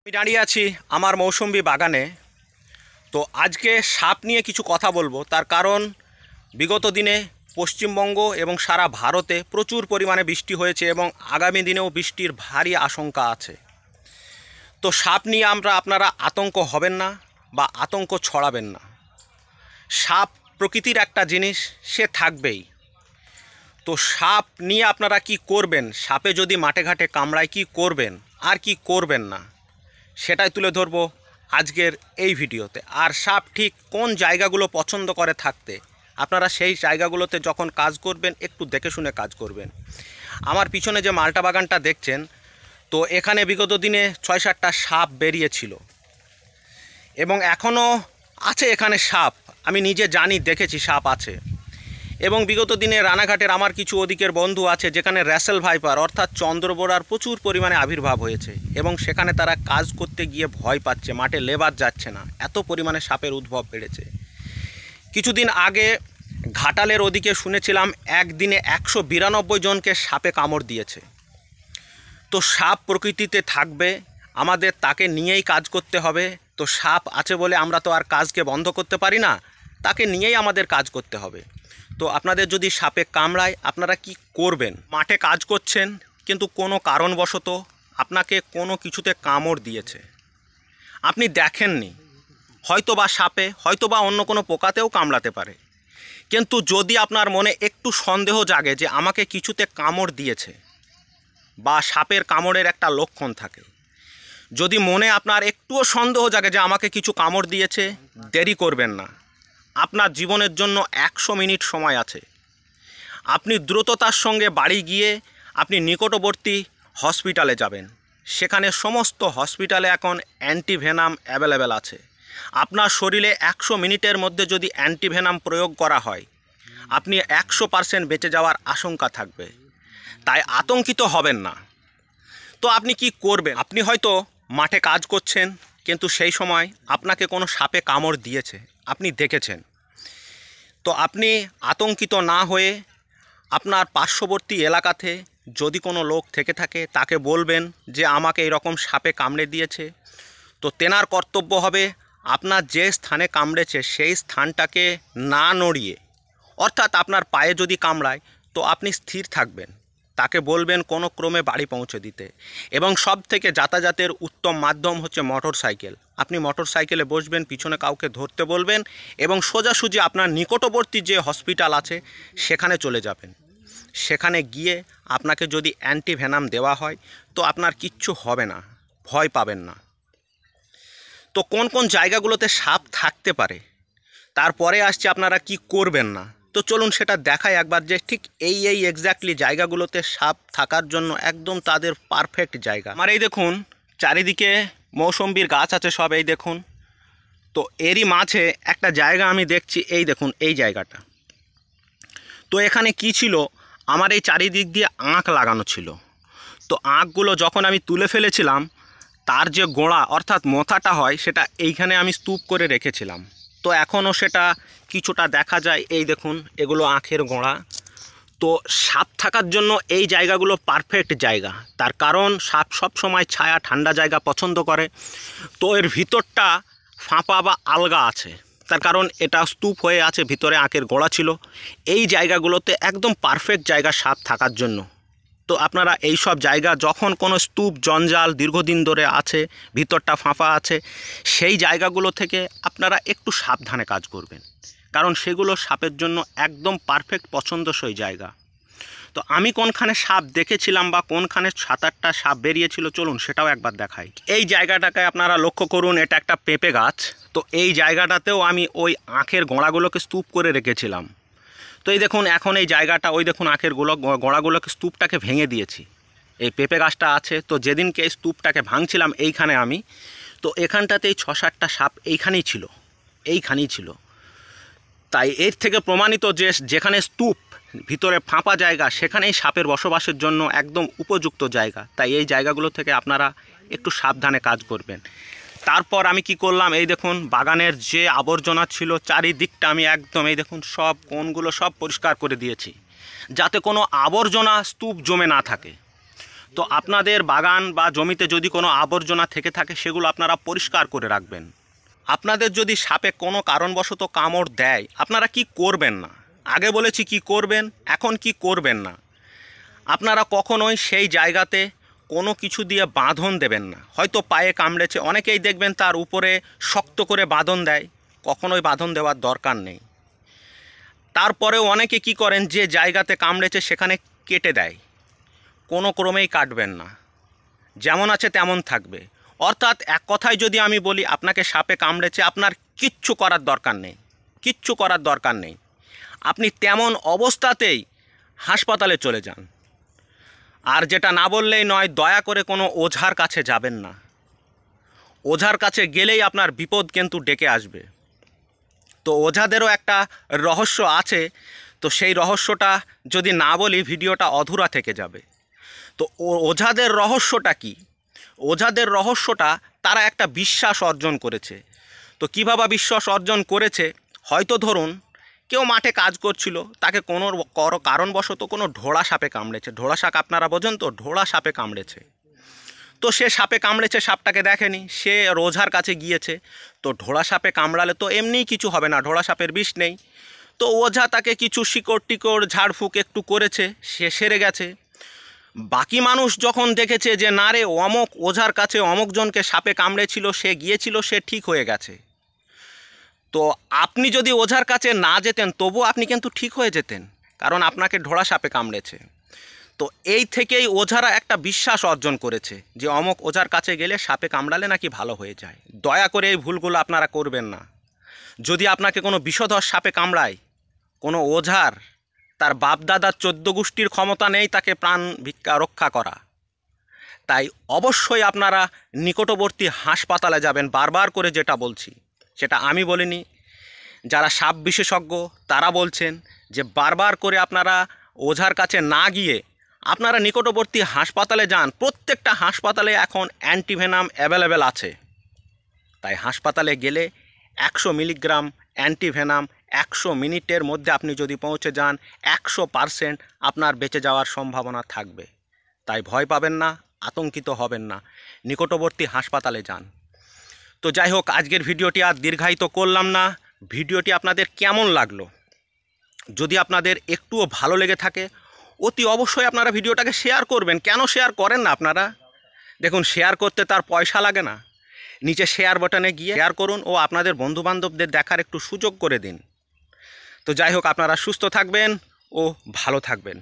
আমি দাঁড়িয়ে আছি আমার মৌসুম্বি বাগানে। তো আজকে সাপ নিয়ে কিছু কথা বলবো, তার কারণ বিগত দিনে পশ্চিমবঙ্গ এবং সারা ভারতে প্রচুর পরিমাণে বৃষ্টি হয়েছে এবং আগামী দিনেও বৃষ্টির ভারী আশঙ্কা আছে। তো সাপ নিয়ে আপনারা আতঙ্ক হবেন না বা আতঙ্ক ছড়াবেন না। সাপ প্রকৃতির একটা জিনিস, সে থাকবেই। তো সাপ নিয়ে আপনারা কি করবেন, সাপে যদি মাঠে ঘাটে কামড়ায় কি করবেন আর কি করবেন না, সেটাই তুলে ধরবো আজকের এই ভিডিওতে। আর সাপ ঠিক কোন জায়গাগুলো পছন্দ করে থাকতে, আপনারা সেই জায়গাগুলোতে যখন কাজ করবেন একটু দেখে শুনে কাজ করবেন। আমার পিছনে যে মালটা বাগানটা দেখছেন, তো এখানে বিগত দিনে ৬-৭টা সাপ বেরিয়েছিল এবং এখনও আছে এখানে সাপ। আমি নিজে জানি, দেখেছি সাপ আছে। এবং বিগত দিনে রানাঘাটের আমার কিছু ওদিকের বন্ধু আছে যেখানে র্যাসেল ভাইপার অর্থাৎ চন্দ্রবোড়ার প্রচুর পরিমাণে আবির্ভাব হয়েছে এবং সেখানে তারা কাজ করতে গিয়ে ভয় পাচ্ছে, মাঠে লেবার যাচ্ছে না, এত পরিমাণে সাপের উদ্ভব বেড়েছে। কিছুদিন আগে ঘাটালের ওদিকে শুনেছিলাম একদিনে ১৯২ জনকে সাপে কামড় দিয়েছে। তো সাপ প্রকৃতিতে থাকবে, আমাদের তাকে নিয়েই কাজ করতে হবে। তো সাপ আছে বলে আমরা তো আর কাজকে বন্ধ করতে পারি না, তাকে নিয়েই আমাদের কাজ করতে হবে। তো আপনাদের যদি সাপে কামড়ায় আপনারা কি করবেন? মাঠে কাজ করছেন কিন্তু কোনো কারণবশত আপনাকে কোনো কিছুতে কামড় দিয়েছে, আপনি দেখেননি, হয়তো বা সাপে, হয়তো বা অন্য কোনো পোকাতেও কামড়াতে পারে। কিন্তু যদি আপনার মনে একটু সন্দেহ জাগে যে আমাকে কিছুতে কামড় দিয়েছে বা সাপের কামড়ের একটা লক্ষণ থাকে, যদি মনে আপনার একটুও সন্দেহ জাগে যে আমাকে কিছু কামড় দিয়েছে, দেরি করবেন না। আপনার জীবনের জন্য ১০০ মিনিট সময় আছে। আপনি দ্রুততার সঙ্গে বাড়ি গিয়ে আপনি নিকটবর্তী হসপিটালে যাবেন। সেখানে সমস্ত হসপিটালে এখন অ্যান্টিভেনাম অ্যাভেলেবেল আছে। আপনার শরীরে ১০০ মিনিটের মধ্যে যদি অ্যান্টিভেনাম প্রয়োগ করা হয়, আপনি ১০০% বেঁচে যাওয়ার আশঙ্কা থাকবে। তাই আতঙ্কিত হবেন না। তো আপনি কি করবেন? আপনি হয়তো মাঠে কাজ করছেন কিন্তু সেই সময় আপনাকে কোনো সাপে কামড় দিয়েছে, আপনি দেখেছেন। তো আপনি আতঙ্কিত না হয়ে আপনার পার্শ্ববর্তী এলাকাতে যদি কোনো লোক থেকে থাকে তাকে বলবেন যে আমাকে এরকম সাপে কামড়ে দিয়েছে। তো তেনার কর্তব্য হবে আপনার যে স্থানে কামড়েছে সেই স্থানটাকে না নড়িয়ে, অর্থাৎ আপনার পায়ে যদি কামড়ায় তো আপনি স্থির থাকবেন, তাকে বলবেন কোনো ক্রমে বাড়ি পৌঁছে দিতে। এবং সব থেকে যাতায়াতের উত্তম মাধ্যম হচ্ছে মোটর সাইকেল। আপনি মোটর সাইকেলে বসবেন, পিছনে কাউকে ধরতে বলবেন এবং সোজাসুজি আপনার নিকটবর্তী যে হসপিটাল আছে সেখানে চলে যাবেন। সেখানে গিয়ে আপনাকে যদি অ্যান্টিভেনাম দেওয়া হয় তো আপনার কিচ্ছু হবে না, ভয় পাবেন না। তো কোন কোন জায়গাগুলোতে সাপ থাকতে পারে, তারপরে আসছে আপনারা কি করবেন না। তো চলুন সেটা দেখায় একবার, যে ঠিক এই এক্স্যাক্টলি জায়গাগুলোতে সাপ থাকার জন্য একদম তাদের পারফেক্ট জায়গা। আমার এই দেখুন চারিদিকে মৌসম্বির গাছ আছে সব, এই দেখুন। তো এরই মাঝে একটা জায়গা আমি দেখছি, এই দেখুন এই জায়গাটা। তো এখানে কি ছিল, আমার এই চারিদিক দিয়ে আঁক লাগানো ছিল। তো আঁকগুলো যখন আমি তুলে ফেলেছিলাম, তার যে গোড়া অর্থাৎ মোথাটা হয় সেটা এইখানে আমি স্তূপ করে রেখেছিলাম। তো এখনও সেটা কিছুটা দেখা যায়, এই দেখুন এগুলো আঁখের গোড়া। তো সাপ থাকার জন্য এই জায়গাগুলো পারফেক্ট জায়গা, তার কারণ সাপ সব সময় ছায়া ঠান্ডা জায়গা পছন্দ করে। তো এর ভিতরটা ফাঁপা বা আলগা আছে, তার কারণ এটা স্তূপ হয়ে আছে, ভিতরে আঁখের গোড়া ছিল। এই জায়গাগুলোতে একদম পারফেক্ট জায়গা সাপ থাকার জন্য। তো আপনারা এই সব জায়গা, যখন কোনো স্তূপ জঞ্জাল দীর্ঘদিন ধরে আছে, ভিতরটা ফাঁপা আছে, সেই জায়গাগুলো থেকে আপনারা একটু সাবধানে কাজ করবেন, কারণ সেগুলো সাপের জন্য একদম পারফেক্ট পছন্দসই জায়গা। তো আমি কোনখানে সাপ দেখেছিলাম বা কোনখানে ৭-৮টা সাপ বেরিয়েছিল, চলুন সেটাও একবার দেখাই। এই জায়গাটাকে আপনারা লক্ষ্য করুন, এটা একটা পেঁপে গাছ। তো এই জায়গাটাতেও আমি ওই আঁখের গোড়াগুলোকে স্তূপ করে রেখেছিলাম। তো এই দেখুন এখন এই জায়গাটা, ওই দেখুন আঁখের গোড়াগুলোকে স্তূপটাকে ভেঙে দিয়েছি। এই পেঁপে গাছটা আছে। তো যেদিনকে এই স্তূপটাকে ভাঙছিলাম এইখানে আমি, তো এখানটাতেই ৬-৭টা সাপ এইখানেই ছিল। তাই এর থেকে প্রমাণিত যে যেখানে স্তূপ ভিতরে ফাঁপা জায়গা সেখানেই সাপের বসবাসের জন্য একদম উপযুক্ত জায়গা। তাই এই জায়গাগুলো থেকে আপনারা একটু সাবধানে কাজ করবেন। তারপর আমি কি করলাম, এই দেখুন বাগানের যে আবর্জনা ছিল চারিদিকটা আমি একদম, এই দেখুন সব কোণগুলো সব পরিষ্কার করে দিয়েছি, যাতে কোনো আবর্জনা স্তূপ জমে না থাকে। তো আপনাদের বাগান বা জমিতে যদি কোনো আবর্জনা থেকে থাকে সেগুলো আপনারা পরিষ্কার করে রাখবেন। আপনাদের যদি সাপে কোনো কারণবশত কামড় দেয় আপনারা কি করবেন না, আগে বলেছি কি করবেন, এখন কি করবেন না। আপনারা কখনোই সেই জায়গাতে কোনো কিছু দিয়ে বাঁধন দেবেন না। হয়তো পায়ে কামড়েছে, অনেকেই দেখবেন তার উপরে শক্ত করে বাঁধন দেয়, কখনোই বাঁধন দেওয়ার দরকার নেই। তারপরেও অনেকে কি করেন, যে জায়গাতে কামড়েছে সেখানে কেটে দেয়। কোনো ক্রমেই কাটবেন না, যেমন আছে তেমন থাকবে। অর্থাৎ এক কথায় যদি আমি বলি, আপনাকে সাপে কামড়েছে, আপনার কিচ্ছু করার দরকার নেই, কিচ্ছু করার দরকার নেই। আপনি তেমন অবস্থাতেই হাসপাতালে চলে যান। আর যেটা না বললেই নয়, দয়া করে কোনো ওঝার কাছে যাবেন না। ওঝার কাছে গেলেই আপনার বিপদ কিন্তু ডেকে আসবে। তো ওঝাদেরও একটা রহস্য আছে, তো সেই রহস্যটা যদি না বলি ভিডিওটা অধুরা থেকে যাবে। তো ওঝাদের রহস্যটা কি? ওঝাদের রহস্যটা, তারা একটা বিশ্বাস অর্জন করেছে। তো কীভাবে বিশ্বাস অর্জন করেছে? হয়তো ধরুন কেউ মাঠে কাজ করছিল, তাকে কোনো কারণবশত কোনো ঢোড়া সাপে কামড়েছে। ঢোড়া সাপ আপনারা বোঝেন তো, ঢোড়া সাপে কামড়েছে। তো সে সাপে কামড়েছে, সাপটাকে দেখেনি, সে ওঝার কাছে গিয়েছে। তো ঢোড়া সাপে কামড়ালে তো এমনিই কিছু হবে না, ঢোড়া সাপের বিষ নেই। তো ওঝা তাকে কিছু শিকড় টিকড় ঝাড়ফুঁক একটু করেছে, সে সেরে গেছে। বাকি মানুষ যখন দেখেছে যে না রে, অমক ওঝার কাছে অমকজনকে সাপে কামড়েছিল, সে গিয়েছিল, সে ঠিক হয়ে গেছে। তো আপনি যদি ওঝার কাছে না যেতেন তবু আপনি কিন্তু ঠিক হয়ে যেতেন, কারণ আপনাকে ঢোড়া সাপে কামড়েছে। তো এই থেকেই ওঝারা একটা বিশ্বাস অর্জন করেছে যে অমক ওঝার কাছে গেলে সাপে কামড়ালে নাকি ভালো হয়ে যায়। দয়া করে এই ভুলগুলো আপনারা করবেন না। যদি আপনাকে কোনো বিষধর সাপে কামড়ায়, কোনো ওঝার তার বাপদাদার 14 গোষ্ঠীর ক্ষমতা নেই তাকে প্রাণ ভিক্ষা রক্ষা করা। তাই অবশ্যই আপনারা নিকটবর্তী হাসপাতালে যাবেন। বারবার করে যেটা বলছি, সেটা আমি বলিনি, যারা সাপ বিশেষজ্ঞ তারা বলছেন যে বারবার করে আপনারা ওঝার কাছে না গিয়ে আপনারা নিকটবর্তী হাসপাতালে যান। প্রত্যেকটা হাসপাতালে এখন অ্যান্টিভেনাম অ্যাভেলেবেল আছে। তাই হাসপাতালে গেলে 100 মিলিগ্রাম অ্যান্টিভেনাম 100 মিনিটের মধ্যে আপনি যদি পৌঁছে যান, 100% আপনার বেঁচে যাওয়ার সম্ভাবনা থাকবে। তাই ভয় পাবেন না, আতঙ্কিত হবেন না, নিকটবর্তী হাসপাতালে যান। তো যাই হোক, আজকের ভিডিওটি আর দীর্ঘায়িত করলাম না। ভিডিওটি আপনাদের কেমন লাগলো? যদি আপনাদের একটুও ভালো লেগে থাকে অতি অবশ্যই আপনারা ভিডিওটাকে শেয়ার করবেন। কেন শেয়ার করেন না আপনারা? দেখুন, শেয়ার করতে তার পয়সা লাগে না। নিচে শেয়ার বাটনে গিয়ে শেয়ার করুন ও আপনাদের বন্ধুবান্ধবদের দেখার একটু সুযোগ করে দিন। তো যাই হোক, আপনারা সুস্থ থাকবেন ও ভালো থাকবেন।